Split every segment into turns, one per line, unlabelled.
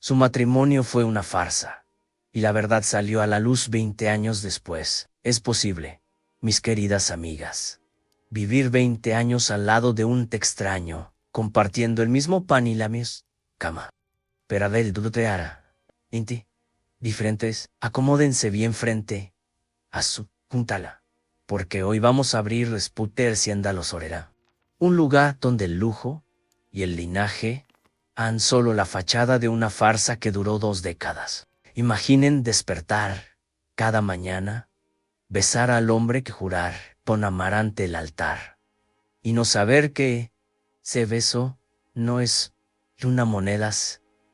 Su matrimonio fue una farsa, y la verdad salió a la luz 20 años después. Es posible, mis queridas amigas, vivir 20 años al lado de un extraño, compartiendo el mismo pan y la misma cama. Pero del duteara, inti, diferentes, acomódense bien frente a su puntala, porque hoy vamos a abrir Resputer Sienda los Orera, un lugar donde el lujo y el linaje han solo la fachada de una farsa que duró 2 décadas. Imaginen despertar cada mañana, besar al hombre que jurar con amar ante el altar, y no saber que ese beso no es una moneda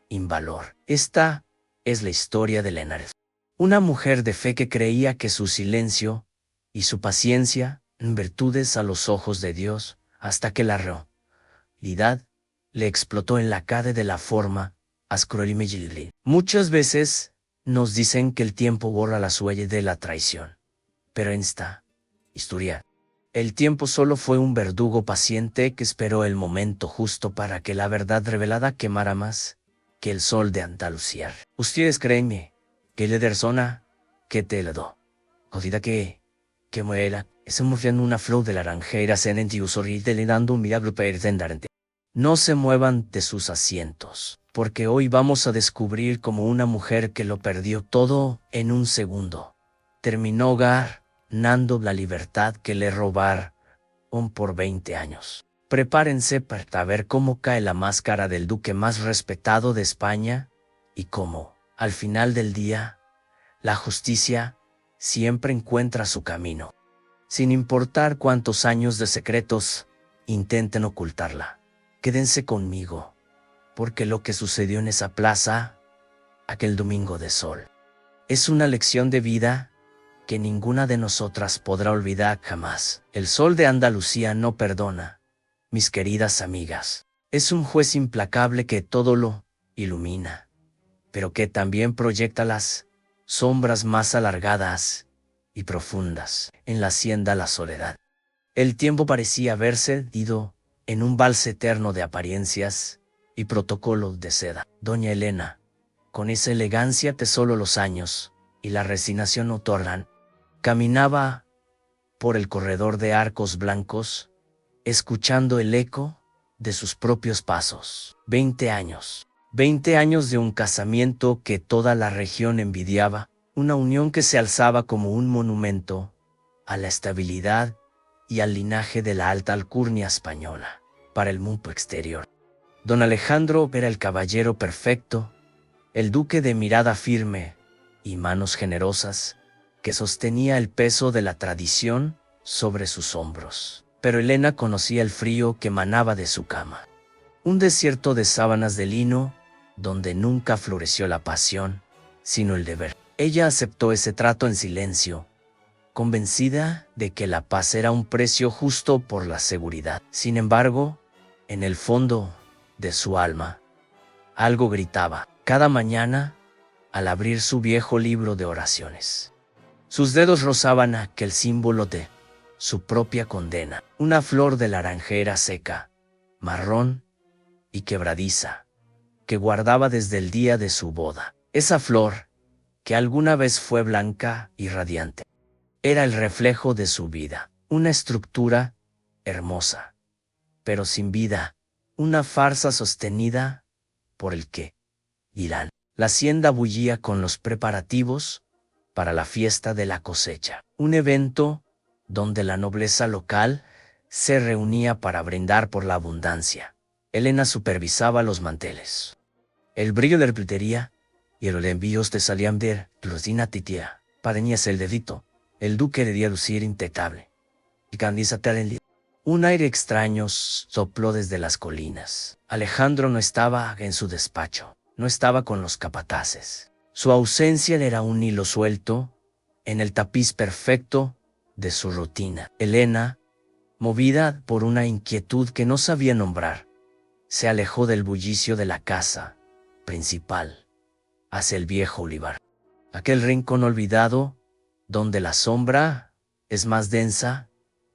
invalor. Esta es la historia de Leonard, una mujer de fe que creía que su silencio y su paciencia eran virtudes a los ojos de Dios, hasta que la realidad le explotó en la cara de la forma cruel y medíocre. Muchas veces nos dicen que el tiempo borra las huellas de la traición, pero en esta historia, el tiempo solo fue un verdugo paciente que esperó el momento justo para que la verdad revelada quemara más que el sol de Andalucía. Ustedes créenme que la persona que te la do, jodida que muera, es moviendo una flor de laranjera en ti usorite le dando un milagro pertendarente. No se muevan de sus asientos, porque hoy vamos a descubrir cómo una mujer que lo perdió todo en un segundo terminó ganando la libertad que le robaron por 20 años. Prepárense para ver cómo cae la máscara del duque más respetado de España y cómo, al final del día, la justicia siempre encuentra su camino, sin importar cuántos años de secretos intenten ocultarla. Quédense conmigo, porque lo que sucedió en esa plaza aquel domingo de sol es una lección de vida que ninguna de nosotras podrá olvidar jamás. El sol de Andalucía no perdona, mis queridas amigas. Es un juez implacable que todo lo ilumina, pero que también proyecta las sombras más alargadas y profundas en la hacienda La Soledad. El tiempo parecía haberse ido en un vals eterno de apariencias y protocolos de seda. Doña Elena, con esa elegancia que solo los años y la resignación otorgan, caminaba por el corredor de arcos blancos, escuchando el eco de sus propios pasos. 20 años. 20 años de un casamiento que toda la región envidiaba, una unión que se alzaba como un monumento a la estabilidad y al linaje de la alta alcurnia española. Para el mundo exterior, don Alejandro era el caballero perfecto, el duque de mirada firme y manos generosas, que sostenía el peso de la tradición sobre sus hombros. Pero Elena conocía el frío que emanaba de su cama, un desierto de sábanas de lino, donde nunca floreció la pasión, sino el deber. Ella aceptó ese trato en silencio, convencida de que la paz era un precio justo por la seguridad. Sin embargo, en el fondo de su alma, algo gritaba cada mañana al abrir su viejo libro de oraciones. Sus dedos rozaban aquel símbolo de su propia condena, una flor de laranjera seca, marrón y quebradiza, que guardaba desde el día de su boda. Esa flor, que alguna vez fue blanca y radiante, era el reflejo de su vida, una estructura hermosa, pero sin vida, una farsa sostenida por el que dirán. La hacienda bullía con los preparativos para la fiesta de la cosecha, un evento donde la nobleza local se reunía para brindar por la abundancia. Elena supervisaba los manteles, el brillo de la pletería y los envíos de salían de Rosina Titia. Pareñas el dedito, el duque debía lucir intocable. Y Candiza Terrell. Un aire extraño sopló desde las colinas. Alejandro no estaba en su despacho, no estaba con los capataces. Su ausencia era un hilo suelto en el tapiz perfecto de su rutina. Elena, movida por una inquietud que no sabía nombrar, se alejó del bullicio de la casa principal hacia el viejo olivar. Aquel rincón olvidado donde la sombra es más densa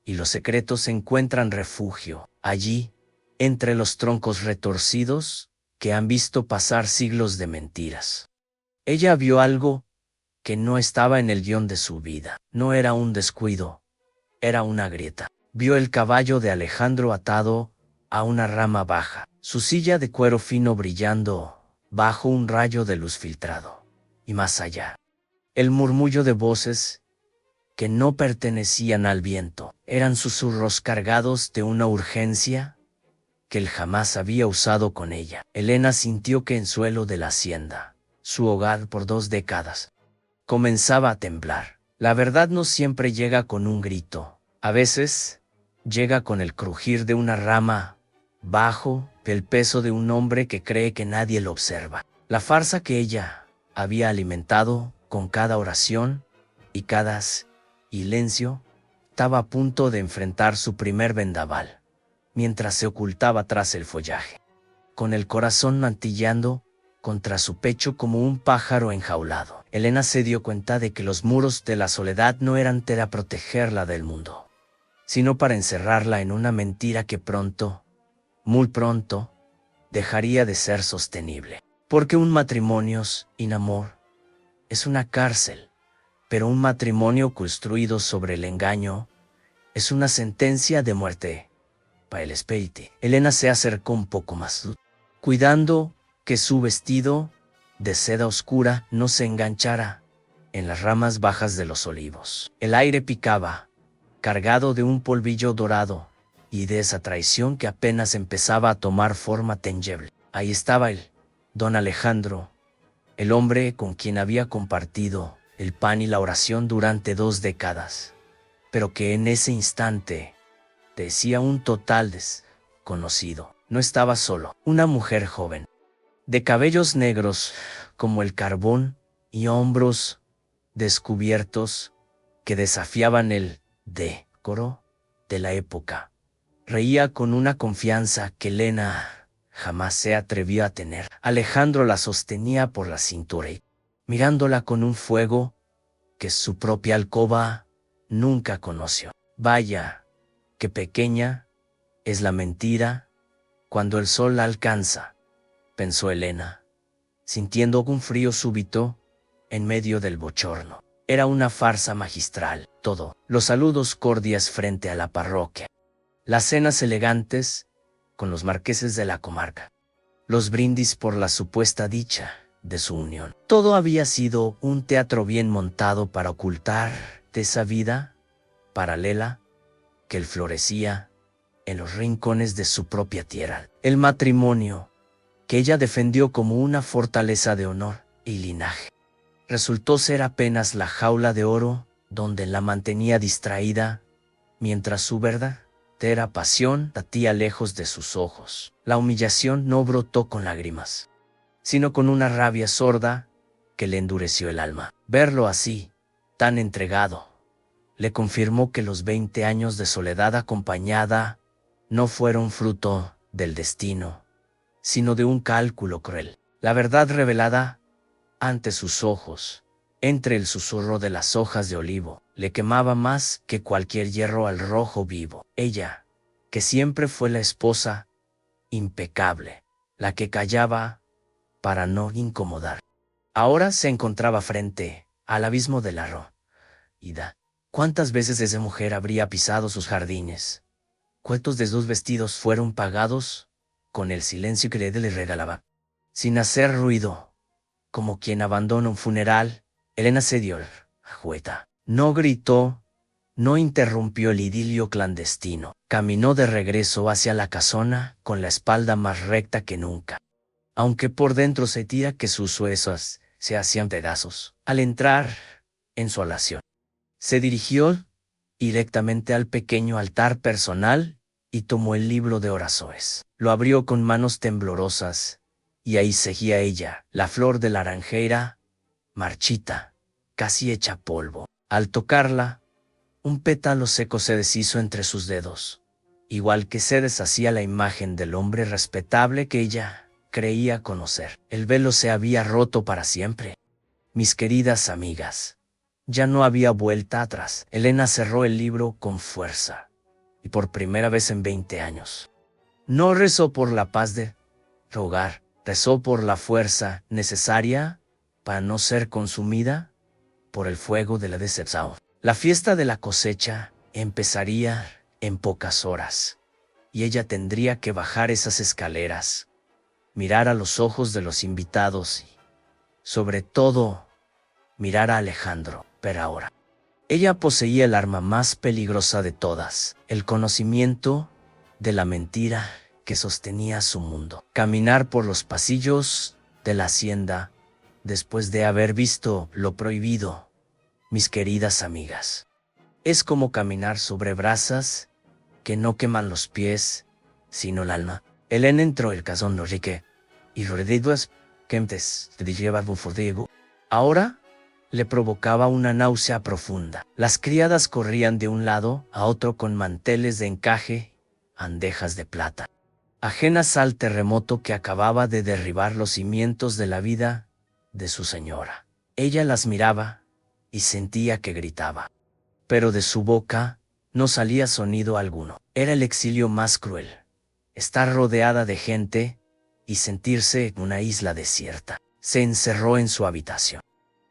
y los secretos encuentran refugio. Allí, entre los troncos retorcidos que han visto pasar siglos de mentiras. Ella vio algo que no estaba en el guión de su vida. No era un descuido, era una grieta. Vio el caballo de Alejandro atado a una rama baja, su silla de cuero fino brillando bajo un rayo de luz filtrado. Y más allá, el murmullo de voces que no pertenecían al viento. Eran susurros cargados de una urgencia que él jamás había usado con ella. Elena sintió que en suelo de la hacienda, su hogar por 2 décadas, comenzaba a temblar. La verdad no siempre llega con un grito. A veces, llega con el crujir de una rama bajo el peso de un hombre que cree que nadie lo observa. La farsa que ella había alimentado con cada oración y cada silencio estaba a punto de enfrentar su primer vendaval, mientras se ocultaba tras el follaje, con el corazón mantillando contra su pecho como un pájaro enjaulado. Elena se dio cuenta de que los muros de la soledad no eran para protegerla del mundo, sino para encerrarla en una mentira que pronto, muy pronto, dejaría de ser sostenible. Porque un matrimonio sin amor es una cárcel, pero un matrimonio construido sobre el engaño es una sentencia de muerte para el espíritu. Elena se acercó un poco más, cuidando que su vestido de seda oscura no se enganchara en las ramas bajas de los olivos. El aire picaba, cargado de un polvillo dorado y de esa traición que apenas empezaba a tomar forma tangible. Ahí estaba él, don Alejandro, el hombre con quien había compartido el pan y la oración durante 2 décadas, pero que en ese instante decía un total desconocido. No estaba solo. Una mujer joven, de cabellos negros como el carbón y hombros descubiertos que desafiaban el decoro de la época, reía con una confianza que Elena jamás se atrevió a tener. Alejandro la sostenía por la cintura y, mirándola con un fuego que su propia alcoba nunca conoció. Vaya, qué pequeña es la mentira cuando el sol la alcanza, pensó Elena, sintiendo un frío súbito en medio del bochorno. Era una farsa magistral, todo. Los saludos cordiales frente a la parroquia, las cenas elegantes con los marqueses de la comarca, los brindis por la supuesta dicha de su unión. Todo había sido un teatro bien montado para ocultar de esa vida paralela que él florecía en los rincones de su propia tierra. El matrimonio, que ella defendió como una fortaleza de honor y linaje, resultó ser apenas la jaula de oro donde la mantenía distraída, mientras su verdadera pasión latía lejos de sus ojos. La humillación no brotó con lágrimas, sino con una rabia sorda que le endureció el alma. Verlo así, tan entregado, le confirmó que los 20 años de soledad acompañada no fueron fruto del destino, sino de un cálculo cruel. La verdad revelada ante sus ojos, entre el susurro de las hojas de olivo, le quemaba más que cualquier hierro al rojo vivo. Ella, que siempre fue la esposa impecable, la que callaba para no incomodar, ahora se encontraba frente al abismo de la roída. ¿Cuántas veces esa mujer habría pisado sus jardines? ¿Cuántos de sus vestidos fueron pagados con el silencio que le regalaba? Sin hacer ruido, como quien abandona un funeral, Elena se dio vuelta. No gritó, no interrumpió el idilio clandestino. Caminó de regreso hacia la casona con la espalda más recta que nunca, aunque por dentro sentía que sus huesos se hacían pedazos. Al entrar en su habitación, se dirigió directamente al pequeño altar personal y tomó el libro de oraciones. Lo abrió con manos temblorosas, y ahí seguía ella, la flor de la naranjera, marchita, casi hecha polvo. Al tocarla, un pétalo seco se deshizo entre sus dedos, igual que se deshacía la imagen del hombre respetable que ella creía conocer. El velo se había roto para siempre. Mis queridas amigas, ya no había vuelta atrás. Elena cerró el libro con fuerza, y por primera vez en 20 años, no rezó por la paz de hogar, Rezó por la fuerza necesaria para no ser consumida por el fuego de la decepción. La fiesta de la cosecha empezaría en pocas horas, y ella tendría que bajar esas escaleras, mirar a los ojos de los invitados y, sobre todo, mirar a Alejandro. Pero ahora, ella poseía el arma más peligrosa de todas, el conocimiento de la mentira que sostenía su mundo. Caminar por los pasillos de la hacienda, después de haber visto lo prohibido, mis queridas amigas, es como caminar sobre brasas que no queman los pies, sino el alma. Elena entró el casón no rique, y redituas quemtes te lleva bufodego. Ahora le provocaba una náusea profunda. Las criadas corrían de un lado a otro con manteles de encaje, bandejas de plata, ajenas al terremoto que acababa de derribar los cimientos de la vida de su señora. Ella las miraba y sentía que gritaba, pero de su boca no salía sonido alguno. Era el exilio más cruel, estar rodeada de gente y sentirse en una isla desierta. Se encerró en su habitación,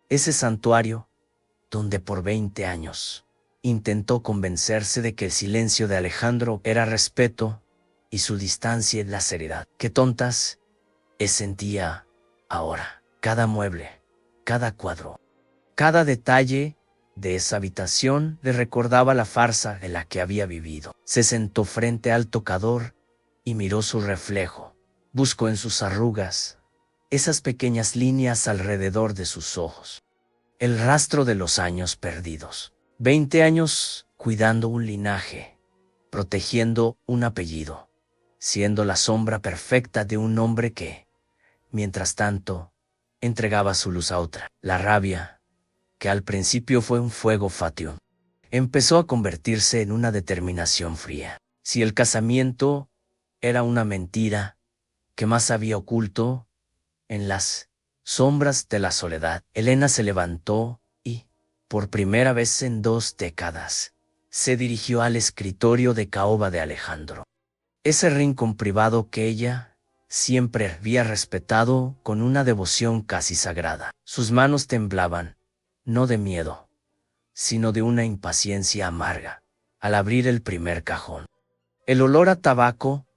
ese santuario donde por 20 años intentó convencerse de que el silencio de Alejandro era respeto y su distancia la seriedad. Qué tontas sentía ahora. Cada mueble, cada cuadro, cada detalle de esa habitación le recordaba la farsa en la que había vivido. Se sentó frente al tocador y miró su reflejo. Buscó en sus arrugas esas pequeñas líneas alrededor de sus ojos, el rastro de los años perdidos. 20 años cuidando un linaje, protegiendo un apellido, siendo la sombra perfecta de un hombre que, mientras tanto, entregaba su luz a otra. La rabia, que al principio fue un fuego fatuo, empezó a convertirse en una determinación fría. Si el casamiento era una mentira, ¿qué más había oculto en las sombras de la soledad? Elena se levantó y, por primera vez en 2 décadas, se dirigió al escritorio de caoba de Alejandro. Ese rincón privado que ella siempre había respetado con una devoción casi sagrada. Sus manos temblaban, no de miedo, sino de una impaciencia amarga, al abrir el primer cajón. El olor a tabaco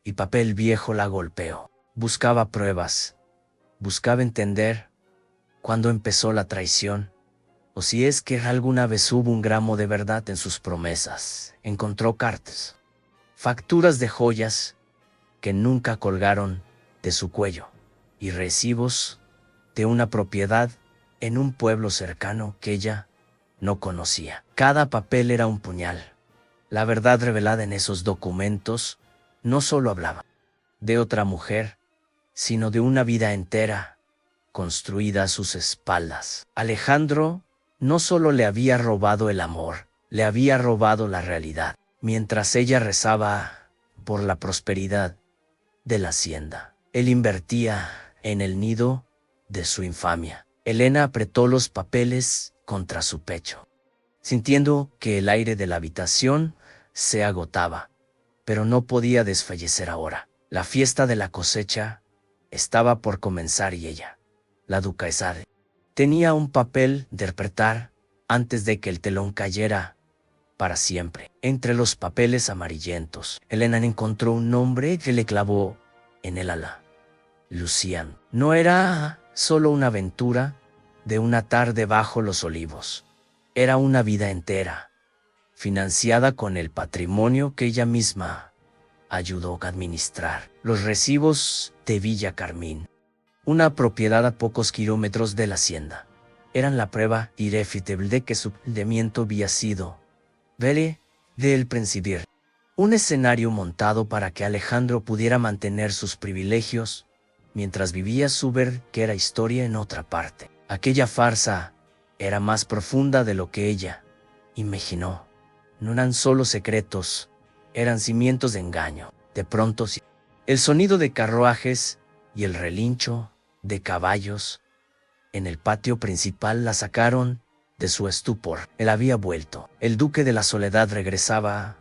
y papel viejo la golpeó. Buscaba pruebas, buscaba entender cuándo empezó la traición, o si es que alguna vez hubo un gramo de verdad en sus promesas. Encontró cartas, facturas de joyas que nunca colgaron de su cuello, y recibos de una propiedad en un pueblo cercano que ella no conocía. Cada papel era un puñal. La verdad revelada en esos documentos no solo hablaba de otra mujer, sino de una vida entera construida a sus espaldas. Alejandro no solo le había robado el amor, le había robado la realidad. Mientras ella rezaba por la prosperidad de la hacienda, él invertía en el nido de su infamia. Elena apretó los papeles contra su pecho, sintiendo que el aire de la habitación se agotaba, pero no podía desfallecer ahora. La fiesta de la cosecha estaba por comenzar y ella, la duquesa, tenía un papel de interpretar antes de que el telón cayera para siempre. Entre los papeles amarillentos, Elena encontró un nombre que le clavó en el ala: Lucian. No era solo una aventura de una tarde bajo los olivos. Era una vida entera, financiada con el patrimonio que ella misma ayudó a administrar. Los recibos de Villa Carmín, una propiedad a pocos kilómetros de la hacienda, eran la prueba irrefutable de que su emprendimiento había sido vele del principio un escenario montado para que Alejandro pudiera mantener sus privilegios mientras vivía su verdadera historia en otra parte. Aquella farsa era más profunda de lo que ella imaginó. No eran solo secretos, eran cimientos de engaño. De pronto, el sonido de carruajes y el relincho de caballos en el patio principal la sacaron de su estupor. Él había vuelto. El duque de la soledad regresaba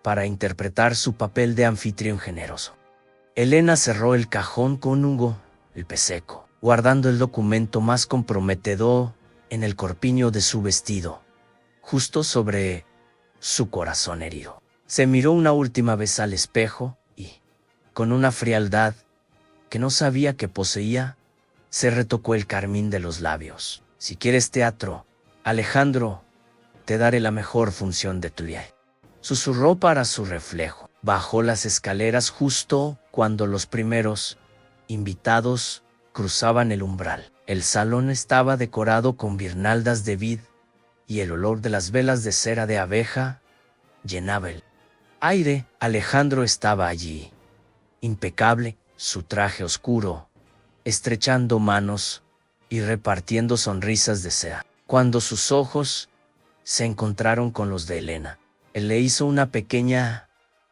para interpretar su papel de anfitrión generoso. Elena cerró el cajón con un golpe seco, guardando el documento más comprometedor en el corpiño de su vestido, justo sobre su corazón herido. Se miró una última vez al espejo y, con una frialdad que no sabía que poseía, se retocó el carmín de los labios. Si quieres teatro, Alejandro, te daré la mejor función de tu día. Susurró para su reflejo. Bajó las escaleras justo cuando los primeros invitados cruzaban el umbral. El salón estaba decorado con guirnaldas de vid y el olor de las velas de cera de abeja llenaba el aire. Alejandro estaba allí, impecable, su traje oscuro, estrechando manos y repartiendo sonrisas de seda. Cuando sus ojos se encontraron con los de Elena, él le hizo una pequeña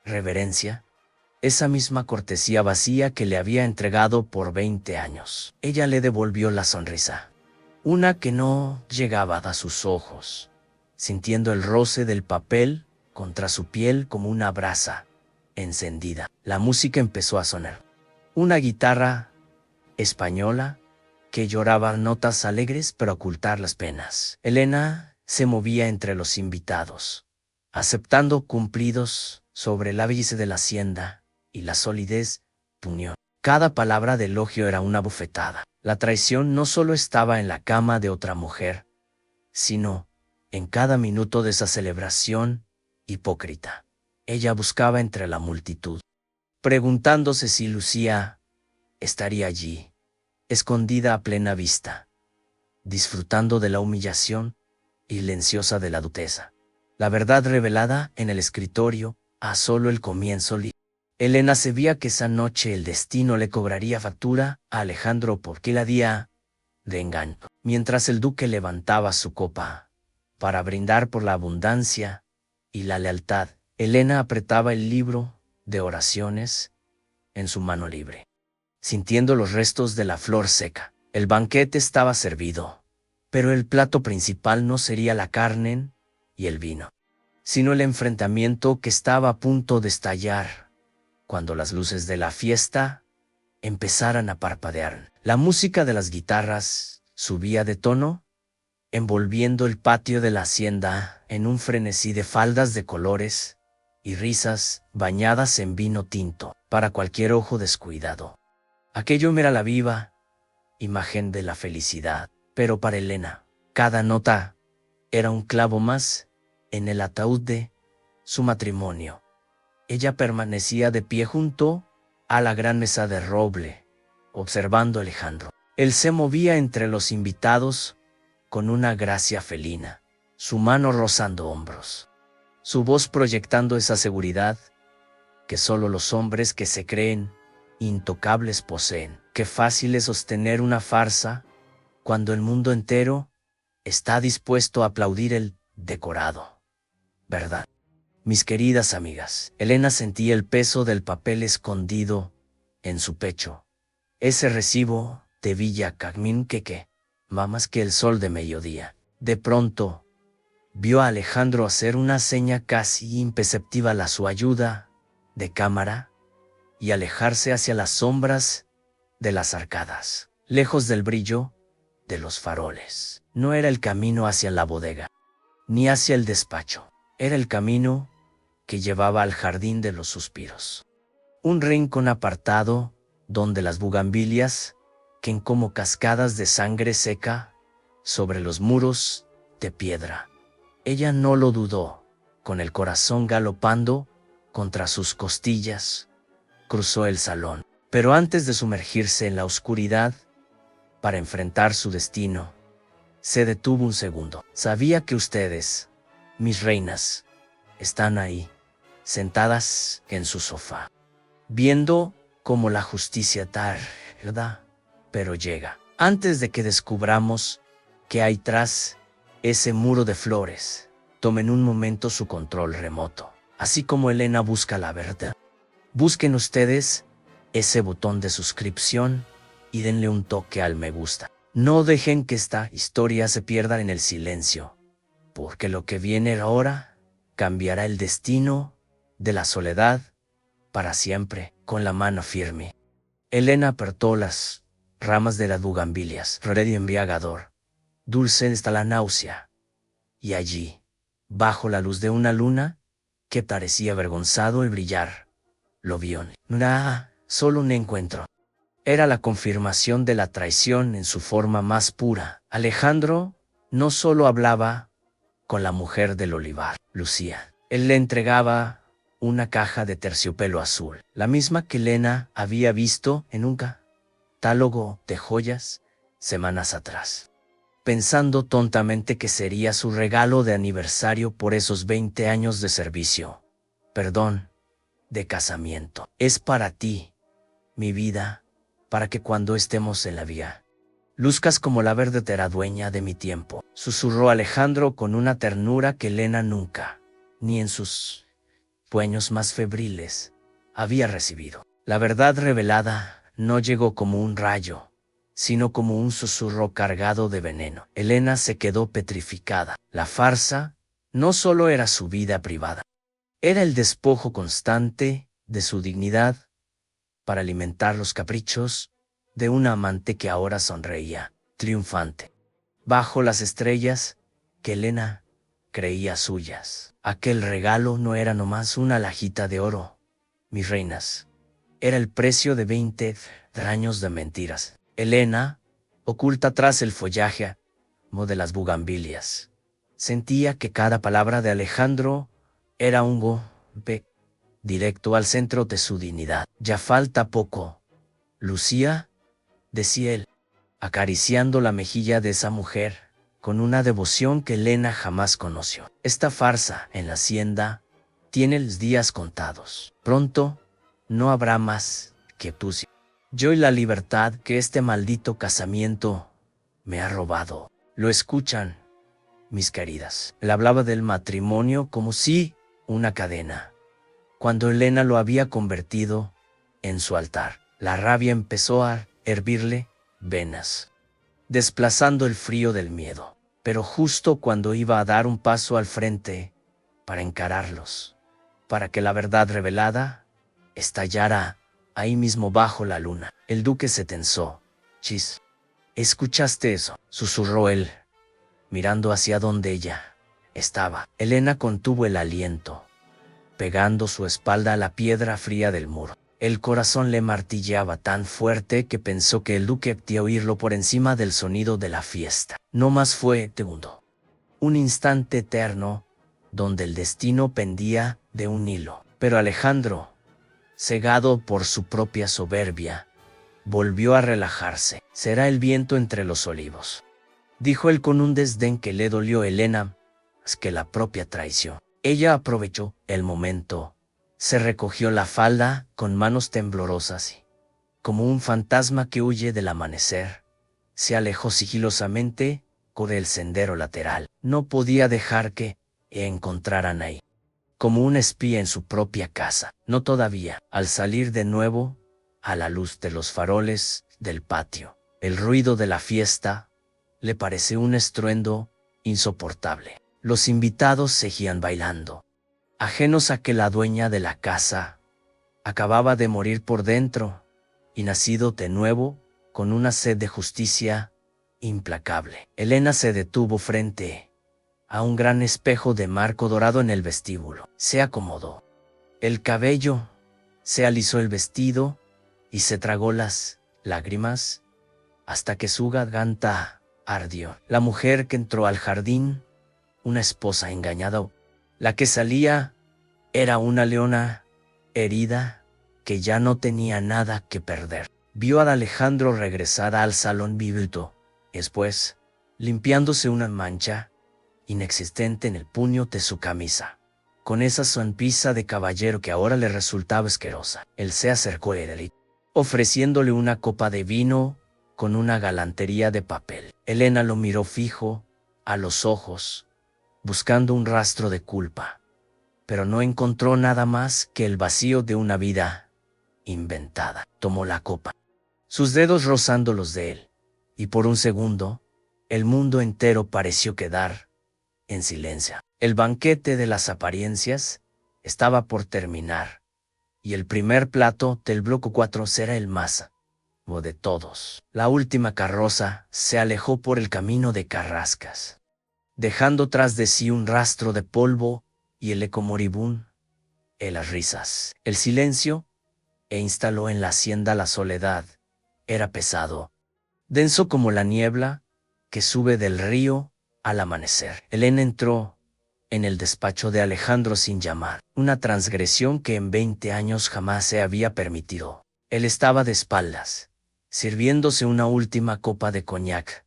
reverencia, esa misma cortesía vacía que le había entregado por 20 años. Ella le devolvió la sonrisa, una que no llegaba a sus ojos, sintiendo el roce del papel contra su piel como una brasa encendida. La música empezó a sonar. Una guitarra española que lloraba notas alegres para ocultar las penas. Elena se movía entre los invitados, aceptando cumplidos sobre el ápice de la hacienda y la solidez puñó. Cada palabra de elogio era una bofetada. La traición no solo estaba en la cama de otra mujer, sino en cada minuto de esa celebración hipócrita. Ella buscaba entre la multitud, preguntándose si Lucía estaría allí, escondida a plena vista, disfrutando de la humillación silenciosa de la duquesa. La verdad revelada en el escritorio a solo el comienzo. Elena sabía que esa noche el destino le cobraría factura a Alejandro porque la día de engaño. Mientras el duque levantaba su copa para brindar por la abundancia y la lealtad, Elena apretaba el libro de oraciones en su mano libre, sintiendo los restos de la flor seca. El banquete estaba servido, pero el plato principal no sería la carne y el vino, sino el enfrentamiento que estaba a punto de estallar cuando las luces de la fiesta empezaran a parpadear. La música de las guitarras subía de tono, envolviendo el patio de la hacienda en un frenesí de faldas de colores y risas bañadas en vino tinto para cualquier ojo descuidado. Aquello era la viva imagen de la felicidad, pero para Elena, cada nota era un clavo más en el ataúd de su matrimonio. Ella permanecía de pie junto a la gran mesa de roble, observando a Alejandro. Él se movía entre los invitados con una gracia felina, su mano rozando hombros, su voz proyectando esa seguridad que solo los hombres que se creen intocables poseen. Qué fácil es sostener una farsa cuando el mundo entero está dispuesto a aplaudir el decorado, ¿verdad? Mis queridas amigas, Elena sentía el peso del papel escondido en su pecho. Ese recibo de Villa Carmín que más que el sol de mediodía. De pronto, vio a Alejandro hacer una seña casi imperceptible a su ayuda de cámara y alejarse hacia las sombras de las arcadas, lejos del brillo de los faroles. No era el camino hacia la bodega, ni hacia el despacho. Era el camino que llevaba al jardín de los suspiros. Un rincón apartado donde las bugambilias caen como cascadas de sangre seca sobre los muros de piedra. Ella no lo dudó. Con el corazón galopando contra sus costillas, cruzó el salón. Pero antes de sumergirse en la oscuridad para enfrentar su destino, se detuvo un segundo. Sabía que ustedes, mis reinas, están ahí, sentadas en su sofá, viendo cómo la justicia tarda, pero llega. Antes de que descubramos qué hay tras ese muro de flores, tomen un momento su control remoto. Así como Elena busca la verdad, busquen ustedes ese botón de suscripción y denle un toque al me gusta. No dejen que esta historia se pierda en el silencio, porque lo que viene ahora cambiará el destino de la soledad para siempre. con la mano firme. Elena apretó las ramas de las bugambilias, remedio embriagador, dulce hasta la náusea. Y allí, bajo la luz de una luna, que parecía avergonzado el brillar, lo vio. No era solo un encuentro. Era la confirmación de la traición en su forma más pura. Alejandro no solo hablaba con la mujer del olivar, Lucía. Él le entregaba una caja de terciopelo azul, la misma que Elena había visto en un catálogo de joyas semanas atrás, pensando tontamente que sería su regalo de aniversario por esos 20 años de servicio. Perdón, de casamiento. Es para ti, mi vida, para que cuando estemos en la vía, luzcas como la verdadera dueña de mi tiempo, susurró Alejandro con una ternura que Elena nunca, ni en sus sueños más febriles, había recibido. La verdad revelada no llegó como un rayo, sino como un susurro cargado de veneno. Elena se quedó petrificada. La farsa no solo era su vida privada, era el despojo constante de su dignidad para alimentar los caprichos de una amante que ahora sonreía, triunfante, bajo las estrellas que Elena creía suyas. Aquel regalo no era nomás una lajita de oro, mis reinas. Era el precio de 20 años de mentiras. Elena, oculta tras el follaje de las bugambilias, sentía que cada palabra de Alejandro era un golpe directo al centro de su dignidad. Ya falta poco, Lucía, decía él, acariciando la mejilla de esa mujer, con una devoción que Elena jamás conoció. Esta farsa en la hacienda tiene los días contados. Pronto no habrá más que tú, yo y la libertad que este maldito casamiento me ha robado. Lo escuchan, mis queridas. Él hablaba del matrimonio como si una cadena, cuando Elena lo había convertido en su altar. La rabia empezó a hervirle venas, desplazando el frío del miedo. Pero justo cuando iba a dar un paso al frente para encararlos, para que la verdad revelada estallara ahí mismo bajo la luna, el duque se tensó. Chis, ¿escuchaste eso?, susurró él, mirando hacia donde ella estaba. Elena contuvo el aliento, pegando su espalda a la piedra fría del muro. El corazón le martilleaba tan fuerte que pensó que el duque podía oírlo por encima del sonido de la fiesta. No más fue segundo. Un instante eterno, donde el destino pendía de un hilo. Pero Alejandro, cegado por su propia soberbia, volvió a relajarse. Será el viento entre los olivos, dijo él con un desdén que le dolió a Elena más que la propia traición. Ella aprovechó el momento. Se recogió la falda con manos temblorosas y, como un fantasma que huye del amanecer, se alejó sigilosamente por el sendero lateral. No podía dejar que encontraran ahí, como un espía en su propia casa. No todavía. Al salir de nuevo, a la luz de los faroles del patio, el ruido de la fiesta le pareció un estruendo insoportable. Los invitados seguían bailando, ajenos a que la dueña de la casa acababa de morir por dentro y nacido de nuevo con una sed de justicia implacable. Elena se detuvo frente a un gran espejo de marco dorado en el vestíbulo. Se acomodó el cabello, se alisó el vestido y se tragó las lágrimas hasta que su garganta ardió. La mujer que entró al jardín, una esposa engañada, la que salía, era una leona herida que ya no tenía nada que perder. Vio a Alejandro regresar al salón vivido, después, limpiándose una mancha inexistente en el puño de su camisa, con esa sonrisa de caballero que ahora le resultaba asquerosa. Él se acercó a él, ofreciéndole una copa de vino con una galantería de papel. Elena lo miró fijo a los ojos, buscando un rastro de culpa, pero no encontró nada más que el vacío de una vida inventada. Tomó la copa, sus dedos rozando los de él, y por un segundo, el mundo entero pareció quedar en silencio. El banquete de las apariencias estaba por terminar, y el primer plato del bloque 4 será el más de todos. La última carroza se alejó por el camino de Carrascas, dejando tras de sí un rastro de polvo y el eco moribundo, las risas, el silencio, e instaló en la hacienda la soledad. Era pesado, denso como la niebla que sube del río al amanecer. Elena entró en el despacho de Alejandro sin llamar, una transgresión que en 20 años jamás se había permitido. Él estaba de espaldas, sirviéndose una última copa de coñac,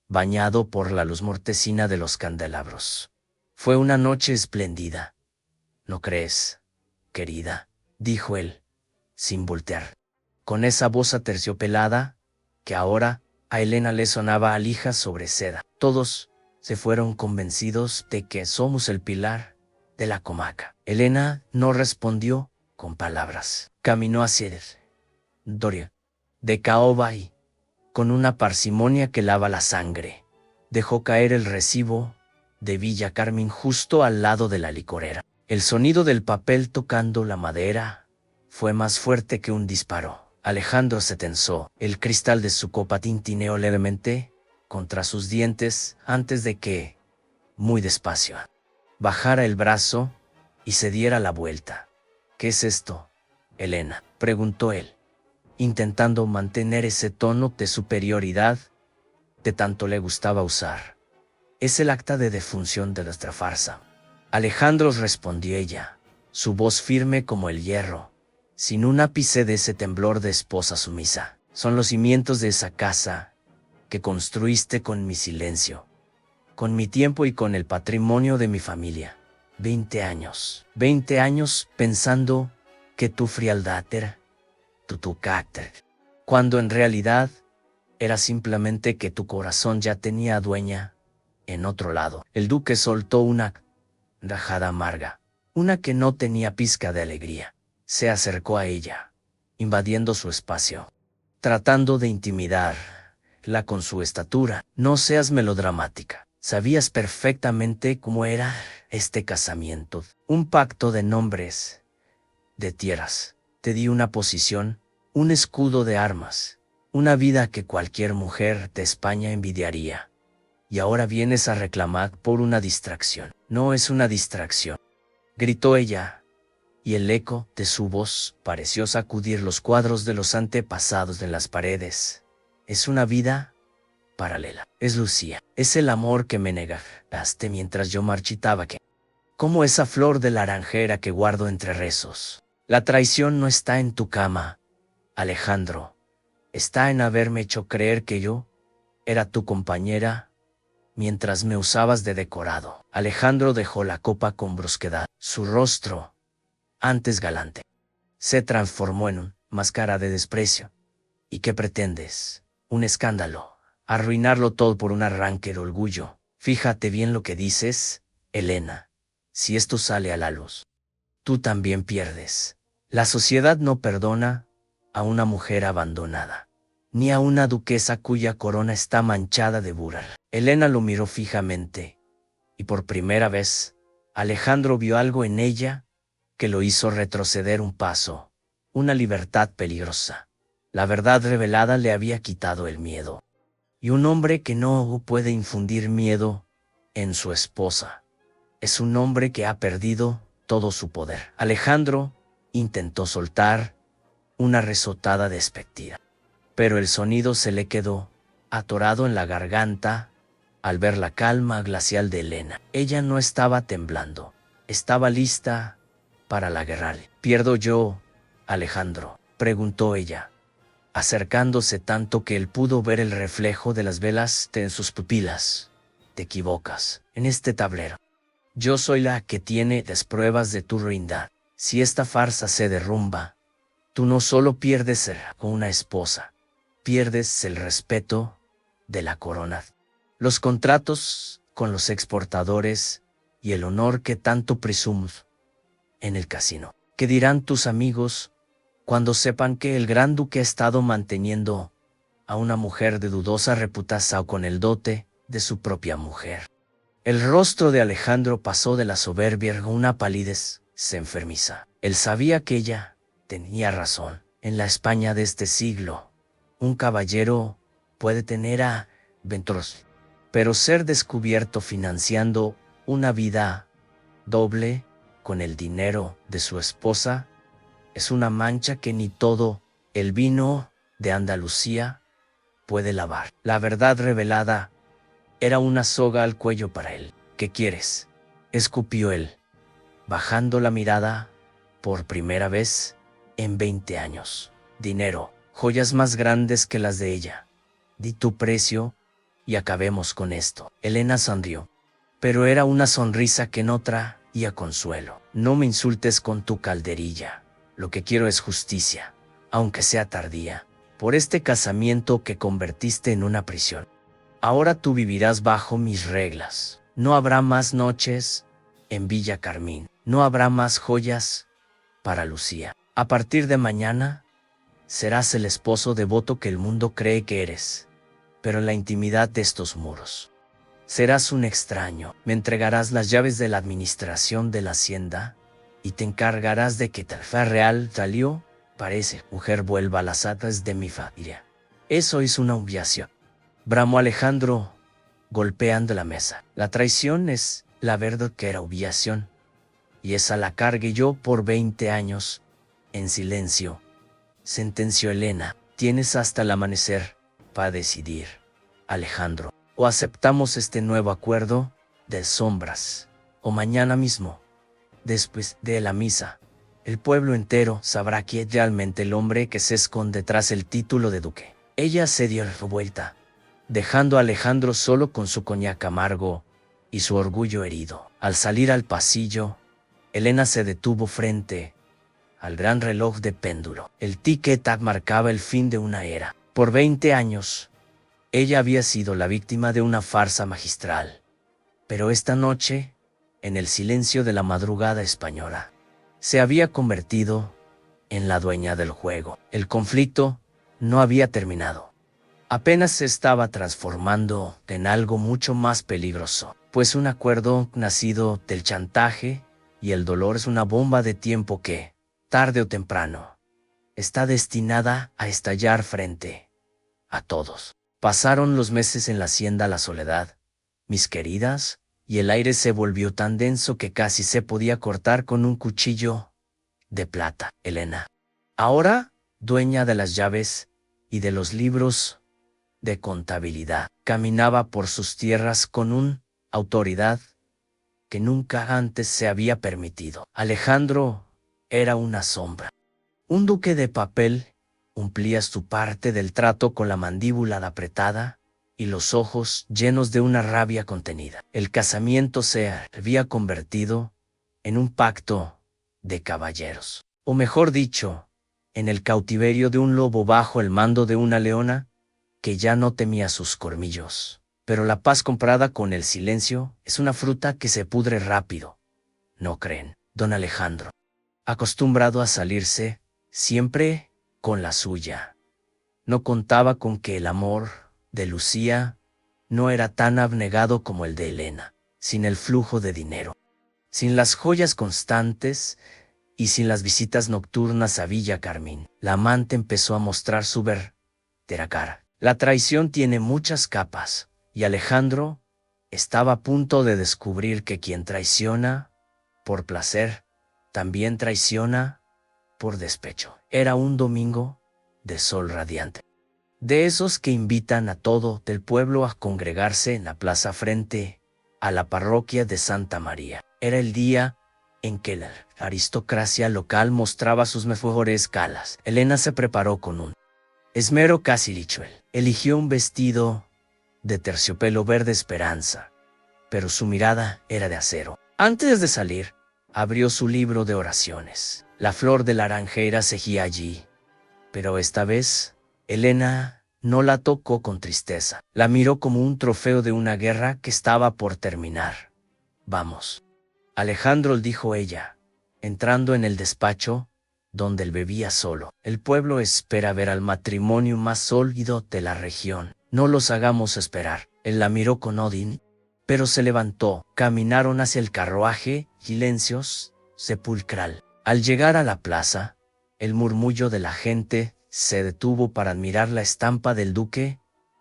bañado por la luz mortecina de los candelabros. Fue una noche espléndida. ¿No crees, querida?, dijo él, sin voltear, con esa voz aterciopelada que ahora a Elena le sonaba a lija sobre seda. Todos se fueron convencidos de que somos el pilar de la comarca. Elena no respondió con palabras. Caminó hacia el Doria de caoba y, con una parsimonia que lava la sangre, dejó caer el recibo de Villa Carmen justo al lado de la licorera. El sonido del papel tocando la madera fue más fuerte que un disparo. Alejandro se tensó. El cristal de su copa tintineó levemente contra sus dientes antes de que, muy despacio, bajara el brazo y se diera la vuelta. ¿Qué es esto, Elena?, preguntó él, intentando mantener ese tono de superioridad que tanto le gustaba usar. Es el acta de defunción de nuestra farsa. Alejandro, respondió ella, su voz firme como el hierro, sin un ápice de ese temblor de esposa sumisa. Son los cimientos de esa casa que construiste con mi silencio, con mi tiempo y con el patrimonio de mi familia. 20 años pensando que tu frialdad era tu carácter, cuando en realidad era simplemente que tu corazón ya tenía dueña en otro lado. El duque soltó una rajada amarga, una que no tenía pizca de alegría. Se acercó a ella, invadiendo su espacio, tratando de intimidarla con su estatura. No seas melodramática. Sabías perfectamente cómo era este casamiento. Un pacto de nombres, de tierras. Te di una posición, un escudo de armas, una vida que cualquier mujer de España envidiaría. Y ahora vienes a reclamar por una distracción. No es una distracción, gritó ella, y el eco de su voz pareció sacudir los cuadros de los antepasados de las paredes. Es una vida paralela. Es Lucía. Es el amor que me negaste mientras yo marchitaba, que, como esa flor de laranjera que guardo entre rezos. La traición no está en tu cama, Alejandro. Está en haberme hecho creer que yo era tu compañera mientras me usabas de decorado. Alejandro dejó la copa con brusquedad. Su rostro, antes galante, se transformó en una máscara de desprecio. ¿Y qué pretendes? Un escándalo. Arruinarlo todo por un arranque de orgullo. Fíjate bien lo que dices, Elena. Si esto sale a la luz, tú también pierdes. La sociedad no perdona a una mujer abandonada, ni a una duquesa cuya corona está manchada de burla. Elena lo miró fijamente, y por primera vez, Alejandro vio algo en ella que lo hizo retroceder un paso, una libertad peligrosa. La verdad revelada le había quitado el miedo. Y un hombre que no puede infundir miedo en su esposa es un hombre que ha perdido todo su poder. Alejandro intentó soltar una risotada despectiva, pero el sonido se le quedó atorado en la garganta al ver la calma glacial de Elena. Ella no estaba temblando, estaba lista para la guerra. ¿Pierdo yo, Alejandro?, preguntó ella, acercándose tanto que él pudo ver el reflejo de las velas en sus pupilas. Te equivocas. En este tablero, yo soy la que tiene las pruebas de tu ruindad. Si esta farsa se derrumba, tú no solo pierdes una esposa, pierdes el respeto de la corona, los contratos con los exportadores y el honor que tanto presumes en el casino. ¿Qué dirán tus amigos cuando sepan que el gran duque ha estado manteniendo a una mujer de dudosa reputación con el dote de su propia mujer? El rostro de Alejandro pasó de la soberbia a una palidez enfermiza. Él sabía que ella Tenía razón. En la España de este siglo, un caballero puede tener aventuras, pero ser descubierto financiando una vida doble con el dinero de su esposa es una mancha que ni todo el vino de Andalucía puede lavar. La verdad revelada era una soga al cuello para él. ¿Qué quieres?, escupió él, bajando la mirada por primera vez en 20 años. Dinero, joyas más grandes que las de ella. Di tu precio y acabemos con esto. Elena sonrió, pero era una sonrisa que no traía consuelo. No me insultes con tu calderilla. Lo que quiero es justicia, aunque sea tardía, por este casamiento que convertiste en una prisión. Ahora tú vivirás bajo mis reglas. No habrá más noches en Villa Carmín. No habrá más joyas para Lucía. A partir de mañana, serás el esposo devoto que el mundo cree que eres. Pero en la intimidad de estos muros, serás un extraño. Me entregarás las llaves de la administración de la hacienda y te encargarás de que Talfa Real salió, parece, mujer vuelva a las atas de mi familia. Eso es una humillación. Bramó Alejandro, golpeando la mesa. La traición es la verdadera humillación, y esa la cargué yo por 20 años, en silencio, sentenció Elena. Tienes hasta el amanecer para decidir, Alejandro. O aceptamos este nuevo acuerdo de sombras, o mañana mismo, después de la misa, el pueblo entero sabrá quién es realmente el hombre que se esconde tras el título de duque. Ella se dio la vuelta, dejando a Alejandro solo con su coñac amargo y su orgullo herido. Al salir al pasillo, Elena se detuvo frente al gran reloj de péndulo. El tic-tac marcaba el fin de una era. Por 20 años, ella había sido la víctima de una farsa magistral. Pero esta noche, en el silencio de la madrugada española, se había convertido en la dueña del juego. El conflicto no había terminado. Apenas se estaba transformando en algo mucho más peligroso, pues un acuerdo nacido del chantaje y el dolor es una bomba de tiempo que, tarde o temprano, está destinada a estallar frente a todos. Pasaron los meses en la hacienda La Soledad, mis queridas, y el aire se volvió tan denso que casi se podía cortar con un cuchillo de plata. Elena, ahora dueña de las llaves y de los libros de contabilidad, caminaba por sus tierras con una autoridad que nunca antes se había permitido. Alejandro era una sombra. Un duque de papel cumplía su parte del trato con la mandíbula apretada y los ojos llenos de una rabia contenida. El casamiento se había convertido en un pacto de caballeros, o mejor dicho, en el cautiverio de un lobo bajo el mando de una leona que ya no temía sus colmillos. Pero la paz comprada con el silencio es una fruta que se pudre rápido. ¿No creen, don Alejandro? Acostumbrado a salirse siempre con la suya, no contaba con que el amor de Lucía no era tan abnegado como el de Elena. Sin el flujo de dinero, sin las joyas constantes y sin las visitas nocturnas a Villa Carmín, la amante empezó a mostrar su verdadera cara. La traición tiene muchas capas, y Alejandro estaba a punto de descubrir que quien traiciona por placer, también traiciona por despecho. Era un domingo de sol radiante, de esos que invitan a todo el pueblo a congregarse en la plaza frente a la parroquia de Santa María. Era el día en que la aristocracia local mostraba sus mejores galas. Elena se preparó con un esmero casi ritual. Eligió un vestido de terciopelo verde esperanza, pero su mirada era de acero. Antes de salir, abrió su libro de oraciones. La flor de laranjera seguía allí, pero esta vez, Elena no la tocó con tristeza. La miró como un trofeo de una guerra que estaba por terminar. Vamos, Alejandro, dijo ella, entrando en el despacho, donde él bebía solo. El pueblo espera ver al matrimonio más sólido de la región. No los hagamos esperar. Él la miró con odio, pero se levantó. Caminaron hacia el carruaje, silencios, sepulcral. Al llegar a la plaza, El murmullo de la gente se detuvo para admirar la estampa del duque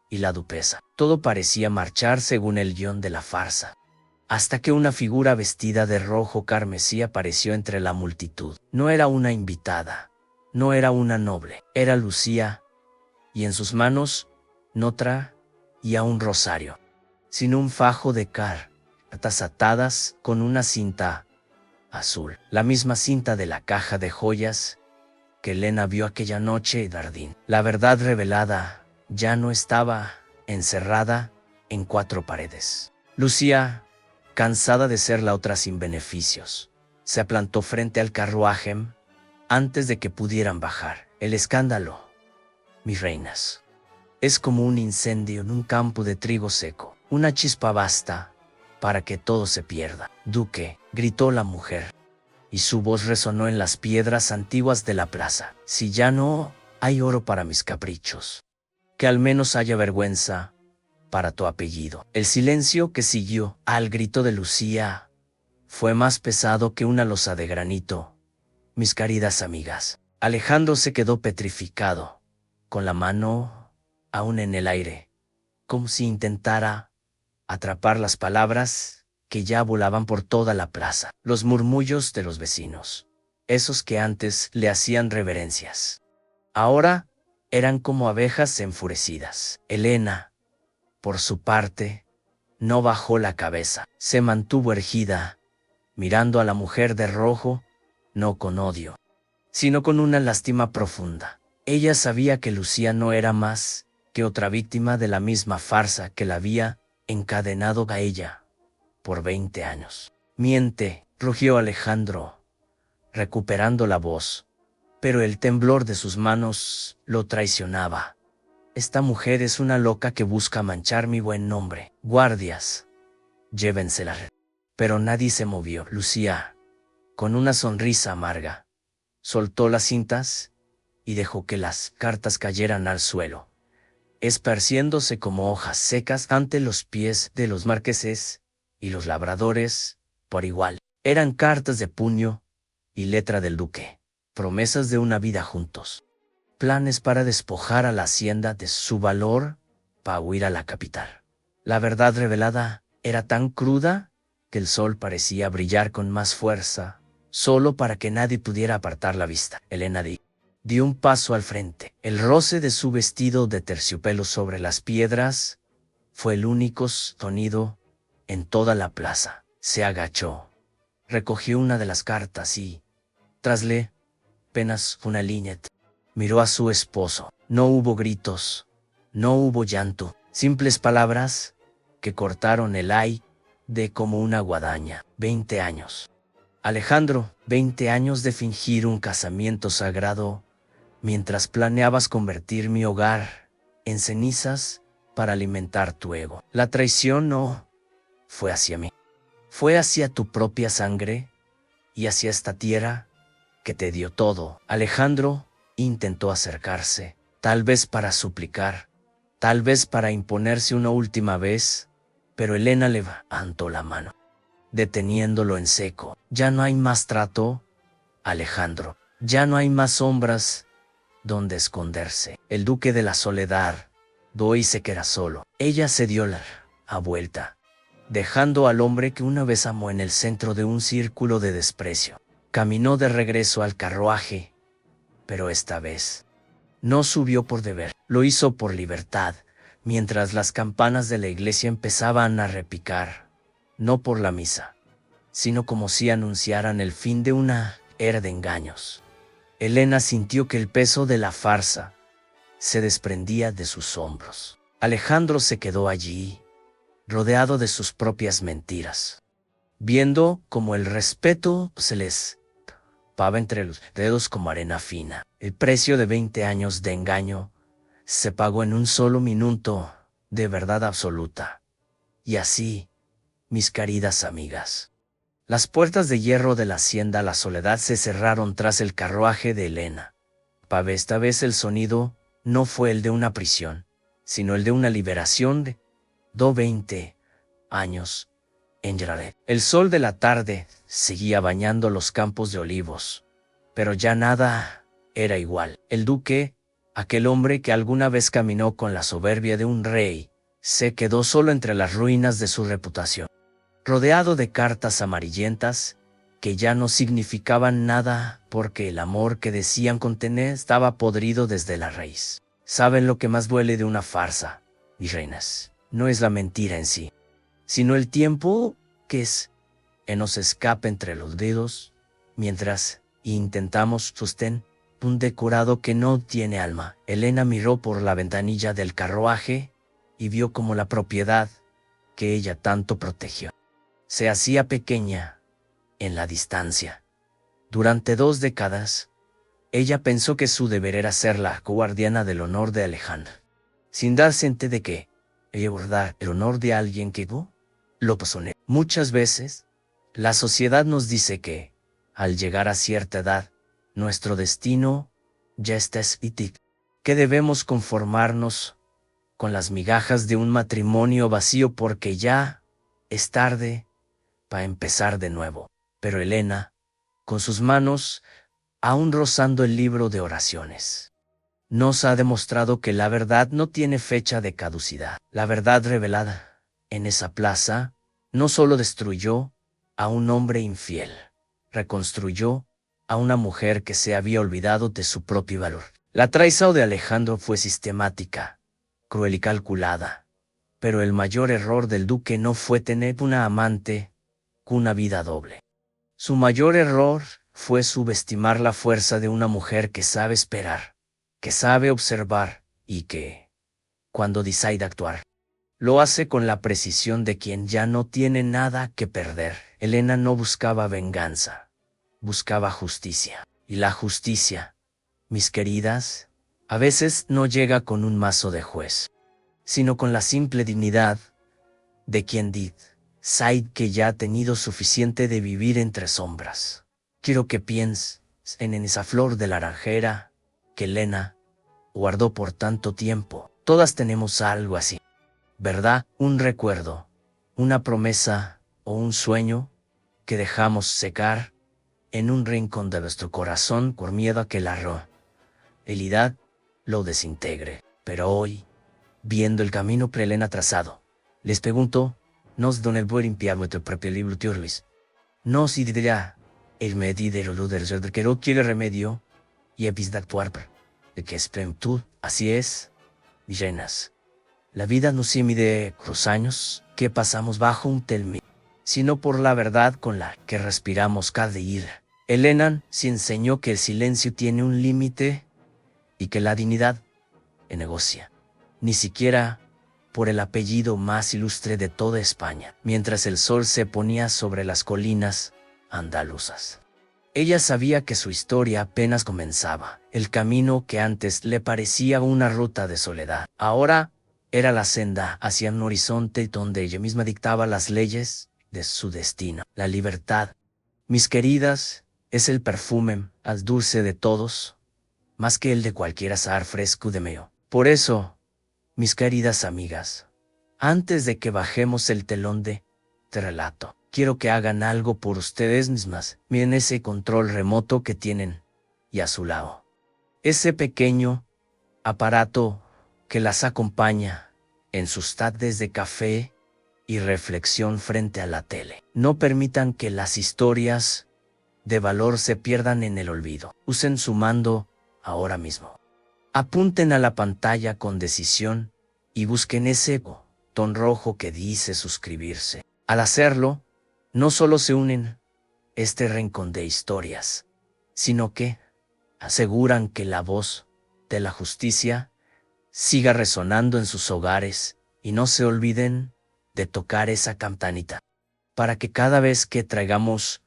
y la duquesa. Todo parecía marchar según el guión de la farsa, hasta que una figura vestida de rojo carmesí apareció entre la multitud. No era una invitada, no era una noble, era Lucía, y en sus manos no traía un rosario, sino un fajo de cartas atadas con una cinta azul, la misma cinta de la caja de joyas que Elena vio aquella noche en Dardín. La verdad revelada ya no estaba encerrada en cuatro paredes. Lucía, cansada de ser la otra sin beneficios, se aplantó frente al carruaje antes de que pudieran bajar. El escándalo, mis reinas, es como un incendio en un campo de trigo seco. Una chispa basta para que todo se pierda. Duque, gritó la mujer, y su voz resonó en las piedras antiguas de la plaza. Si ya no hay oro para mis caprichos, que al menos haya vergüenza para tu apellido. El silencio que siguió al grito de Lucía fue más pesado que una losa de granito. Mis queridas amigas. Alejandro se quedó petrificado, con la mano aún en el aire, como si intentara atrapar las palabras que ya volaban por toda la plaza. Los murmullos de los vecinos, esos que antes le hacían reverencias, ahora eran como abejas enfurecidas. Elena, por su parte, no bajó la cabeza. Se mantuvo erguida, mirando a la mujer de rojo, no con odio, sino con una lástima profunda. Ella sabía que Lucía no era más que otra víctima de la misma farsa que la había encadenado a ella por 20 años. Miente, rugió Alejandro, recuperando la voz, pero el temblor de sus manos lo traicionaba. Esta mujer es una loca que busca manchar mi buen nombre. Guardias, llévensela. Pero nadie se movió. Lucía, con una sonrisa amarga, soltó las cintas y dejó que las cartas cayeran al suelo, esparciéndose como hojas secas ante los pies de los marqueses y los labradores por igual. Eran cartas de puño y letra del duque, promesas de una vida juntos, planes para despojar a la hacienda de su valor para huir a la capital. La verdad revelada era tan cruda que el sol parecía brillar con más fuerza, solo para que nadie pudiera apartar la vista. Elena dio un paso al frente. El roce de su vestido de terciopelo sobre las piedras fue el único sonido en toda la plaza. Se agachó, recogió una de las cartas y, tras leer apenas una línea, miró a su esposo. No hubo gritos, no hubo llanto, simples palabras que cortaron el aire como una guadaña. 20 años. Alejandro, 20 años de fingir un casamiento sagrado, mientras planeabas convertir mi hogar en cenizas para alimentar tu ego. La traición no fue hacia mí, fue hacia tu propia sangre y hacia esta tierra que te dio todo. Alejandro intentó acercarse, tal vez para suplicar, tal vez para imponerse una última vez, pero Elena levantó la mano, deteniéndolo en seco. Ya no hay más trato, Alejandro, ya no hay más sombras donde esconderse. El duque de la soledad hoy se queda solo. Ella se dio la vuelta, dejando al hombre que una vez amó en el centro de un círculo de desprecio. Caminó de regreso al carruaje, pero esta vez no subió por deber, lo hizo por libertad, mientras las campanas de la iglesia empezaban a repicar, no por la misa, sino como si anunciaran el fin de una era de engaños. Elena sintió que el peso de la farsa se desprendía de sus hombros. Alejandro se quedó allí, rodeado de sus propias mentiras, viendo cómo el respeto se les escapaba entre los dedos como arena fina. El precio de 20 años de engaño se pagó en un solo minuto de verdad absoluta. Y así, mis queridas amigas, las puertas de hierro de la hacienda La Soledad se cerraron tras el carruaje de Elena. Esta vez el sonido no fue el de una prisión, sino el de una liberación de 20 años en Yaret. El sol de la tarde seguía bañando los campos de olivos, pero ya nada era igual. El duque, aquel hombre que alguna vez caminó con la soberbia de un rey, se quedó solo entre las ruinas de su reputación, rodeado de cartas amarillentas que ya no significaban nada porque el amor que decían contener estaba podrido desde la raíz. ¿Saben lo que más duele de una farsa, mis reinas? No es la mentira en sí, sino el tiempo que nos escapa entre los dedos, mientras intentamos sostener un decorado que no tiene alma. Elena miró por la ventanilla del carruaje y vio como la propiedad que ella tanto protegió se hacía pequeña en la distancia. Durante 2 décadas, ella pensó que su deber era ser la guardiana del honor de Alejandro, sin darse cuenta de que ella guardar el honor de alguien que lo posone. Muchas veces, la sociedad nos dice que, al llegar a cierta edad, nuestro destino ya está escrito, que debemos conformarnos con las migajas de un matrimonio vacío porque ya es tarde para empezar de nuevo. Pero Elena, con sus manos aún rozando el libro de oraciones, nos ha demostrado que la verdad no tiene fecha de caducidad. La verdad revelada en esa plaza no solo destruyó a un hombre infiel, reconstruyó a una mujer que se había olvidado de su propio valor. La traición de Alejandro fue sistemática, cruel y calculada, pero el mayor error del duque no fue tener una amante con una vida doble. Su mayor error fue subestimar la fuerza de una mujer que sabe esperar, que sabe observar y que, cuando decide actuar, lo hace con la precisión de quien ya no tiene nada que perder. Elena no buscaba venganza, buscaba justicia. Y la justicia, mis queridas, a veces no llega con un mazo de juez, sino con la simple dignidad de quien sabe que ya ha tenido suficiente de vivir entre sombras. Quiero que pienses en esa flor de laranjera que Elena guardó por tanto tiempo. Todas tenemos algo así, ¿verdad? Un recuerdo, una promesa o un sueño que dejamos secar en un rincón de nuestro corazón por miedo a que la realidad lo desintegre. Pero hoy, viendo el camino que Elena ha trazado, les pregunto, ¿nos don el buen limpiar vuestro propio libro, tío Luis? No si dirá el medidero del que no quiere remedio y empieza a actuar de que es plenitud. Así es, mis reinas. La vida no se mide por los años que pasamos bajo un telme, sino por la verdad con la que respiramos cada día. Elena se enseñó que el silencio tiene un límite y que la dignidad negocia. Ni siquiera por el apellido más ilustre de toda España, mientras el sol se ponía sobre las colinas andaluzas. Ella sabía que su historia apenas comenzaba. El camino que antes le parecía una ruta de soledad, ahora era la senda hacia un horizonte donde ella misma dictaba las leyes de su destino. La libertad, mis queridas, es el perfume más dulce de todos, más que el de cualquier azahar fresco de meo. Por eso, mis queridas amigas, antes de que bajemos el telón de relato, quiero que hagan algo por ustedes mismas. Miren ese control remoto que tienen y a su lado, ese pequeño aparato que las acompaña en sus tardes de café y reflexión frente a la tele. No permitan que las historias de valor se pierdan en el olvido. Usen su mando ahora mismo. Apunten a la pantalla con decisión y busquen ese botón rojo que dice suscribirse. Al hacerlo, no solo se unen este rincón de historias, sino que aseguran que la voz de la justicia siga resonando en sus hogares y no se olviden de tocar esa campanita para que cada vez que traigamos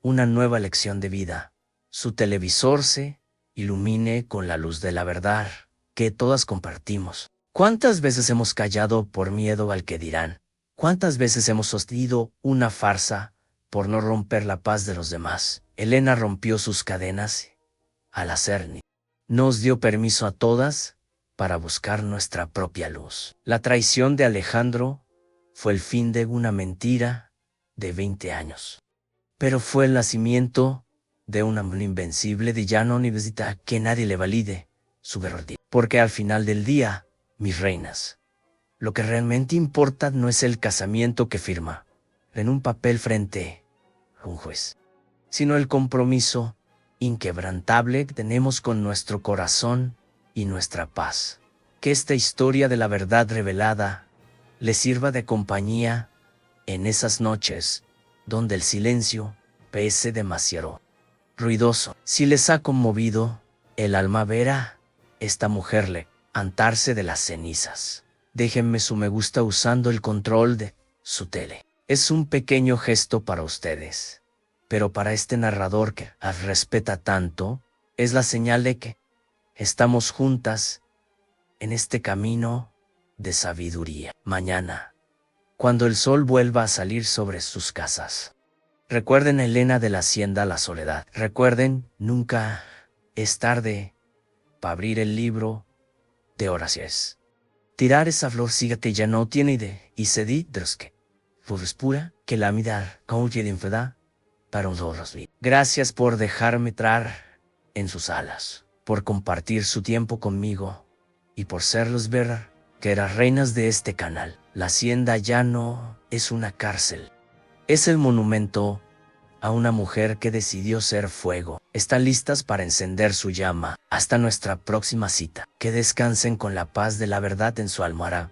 una nueva lección de vida, su televisor se ilumine con la luz de la verdad que todas compartimos. ¿Cuántas veces hemos callado por miedo al que dirán? ¿Cuántas veces hemos sostenido una farsa por no romper la paz de los demás? Elena rompió sus cadenas al hacer nos dio permiso a todas para buscar nuestra propia luz. La traición de Alejandro fue el fin de una mentira de 20 años, pero fue el nacimiento de una mano invencible de ya no necesita que nadie le valide su verdad. Porque al final del día, mis reinas, lo que realmente importa no es el casamiento que firma en un papel frente a un juez, sino el compromiso inquebrantable que tenemos con nuestro corazón y nuestra paz. Que esta historia de la verdad revelada les sirva de compañía en esas noches donde el silencio parece demasiado ruidoso. Si les ha conmovido el alma ver a esta mujer levantarse de las cenizas, déjenme su me gusta usando el control de su tele. Es un pequeño gesto para ustedes, pero para este narrador que las respeta tanto, es la señal de que estamos juntas en este camino de sabiduría. Mañana, cuando el sol vuelva a salir sobre sus casas, recuerden a Elena de la Hacienda La Soledad. Recuerden, nunca es tarde para abrir el libro de oraciones. Tirar esa flor sígate ya no tiene idea y se di que es pura que la mirar como que de enfermedad para nosotros. Gracias por dejarme entrar en sus alas, por compartir su tiempo conmigo y por serlos ver que eran reinas de este canal. La hacienda ya no es una cárcel, es el monumento a una mujer que decidió ser fuego. Están listas para encender su llama. Hasta nuestra próxima cita. Que descansen con la paz de la verdad en su almohada.